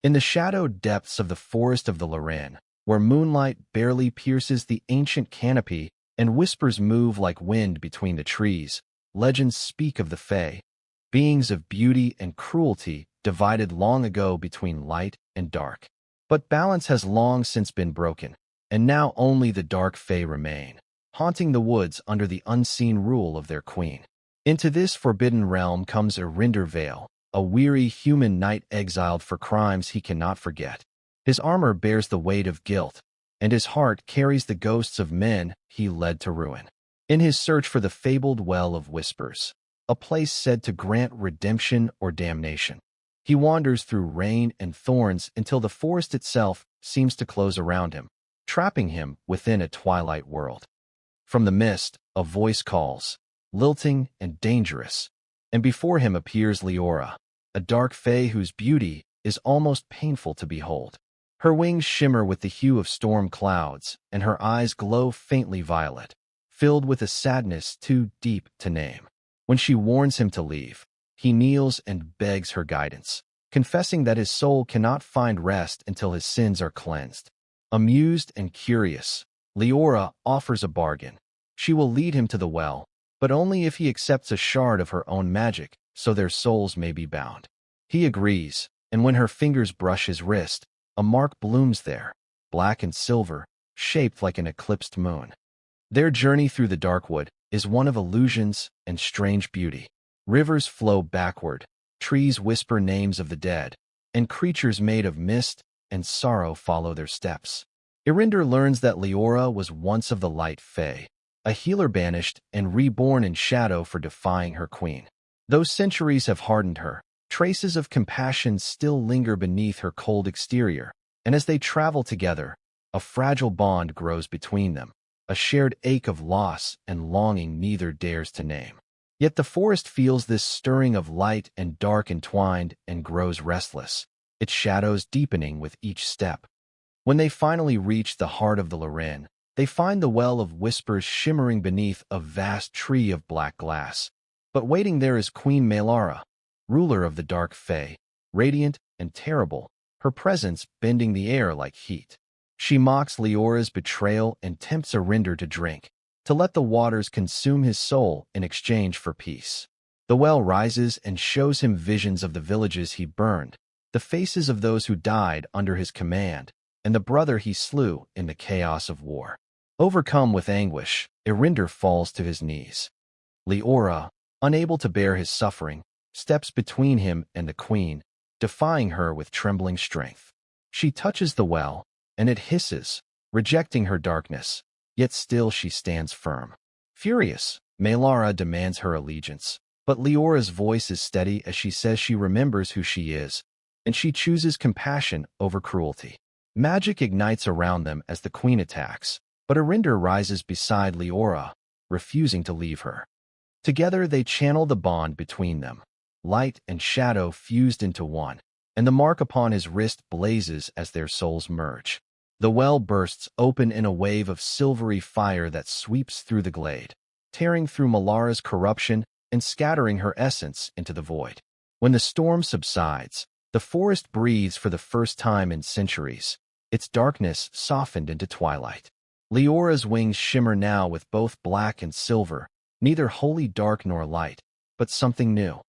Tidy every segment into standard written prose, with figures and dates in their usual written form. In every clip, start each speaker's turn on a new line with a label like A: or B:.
A: In the shadowed depths of the forest of the Lorraine, where moonlight barely pierces the ancient canopy and whispers move like wind between the trees, legends speak of the Fae, beings of beauty and cruelty divided long ago between light and dark. But balance has long since been broken, and now only the dark Fae remain, haunting the woods under the unseen rule of their queen. Into this forbidden realm comes Erinder Vale, a weary human knight exiled for crimes he cannot forget. His armor bears the weight of guilt, and his heart carries the ghosts of men he led to ruin. In his search for the fabled Well of Whispers, a place said to grant redemption or damnation, he wanders through rain and thorns until the forest itself seems to close around him, trapping him within a twilight world. From the mist, a voice calls, lilting and dangerous, and before him appears Leora, a dark Fae whose beauty is almost painful to behold. Her wings shimmer with the hue of storm clouds, and her eyes glow faintly violet, filled with a sadness too deep to name. When she warns him to leave, he kneels and begs her guidance, confessing that his soul cannot find rest until his sins are cleansed. Amused and curious, Leora offers a bargain. She will lead him to the well, but only if he accepts a shard of her own magic, so their souls may be bound. He agrees, and when her fingers brush his wrist, a mark blooms there, black and silver, shaped like an eclipsed moon. Their journey through the dark wood is one of illusions and strange beauty. Rivers flow backward, trees whisper names of the dead, and creatures made of mist and sorrow follow their steps. Erinder learns that Leora was once of the Light Fae, a healer banished and reborn in shadow for defying her queen. Though centuries have hardened her, traces of compassion still linger beneath her cold exterior, and as they travel together, a fragile bond grows between them, a shared ache of loss and longing neither dares to name. Yet the forest feels this stirring of light and dark entwined and grows restless, its shadows deepening with each step. When they finally reach the heart of the Lorraine, they find the Well of Whispers shimmering beneath a vast tree of black glass. But waiting there is Queen Melara, ruler of the dark Fae, radiant and terrible, her presence bending the air like heat. She mocks Leora's betrayal and tempts Erinder to drink, to let the waters consume his soul in exchange for peace. The well rises and shows him visions of the villages he burned, the faces of those who died under his command, and the brother he slew in the chaos of war. Overcome with anguish, Erinder falls to his knees. Leora, unable to bear his suffering, steps between him and the queen, defying her with trembling strength. She touches the well, and it hisses, rejecting her darkness, yet still she stands firm. Furious, Melara demands her allegiance, but Leora's voice is steady as she says she remembers who she is, and she chooses compassion over cruelty. Magic ignites around them as the queen attacks, but Erinder rises beside Leora, refusing to leave her. Together they channel the bond between them. Light and shadow fused into one, and the mark upon his wrist blazes as their souls merge. The well bursts open in a wave of silvery fire that sweeps through the glade, tearing through Melara's corruption and scattering her essence into the void. When the storm subsides, the forest breathes for the first time in centuries, its darkness softened into twilight. Leora's wings shimmer now with both black and silver, neither wholly dark nor light, but something new.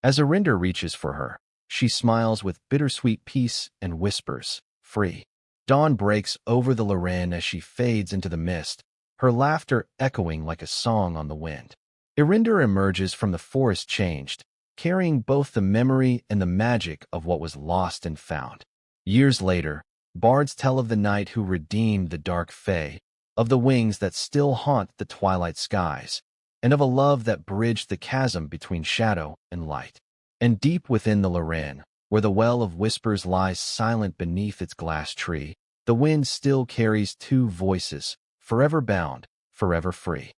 A: As Erinder reaches for her, she smiles with bittersweet peace and whispers, "Free." Dawn breaks over the Lorraine as she fades into the mist, her laughter echoing like a song on the wind. Erinder emerges from the forest changed, carrying both the memory and the magic of what was lost and found. Years later, bards tell of the knight who redeemed the dark Fae, of the wings that still haunt the twilight skies, and of a love that bridged the chasm between shadow and light. And deep within the Lorraine, where the Well of Whispers lies silent beneath its glass tree, the wind still carries two voices, forever bound, forever free.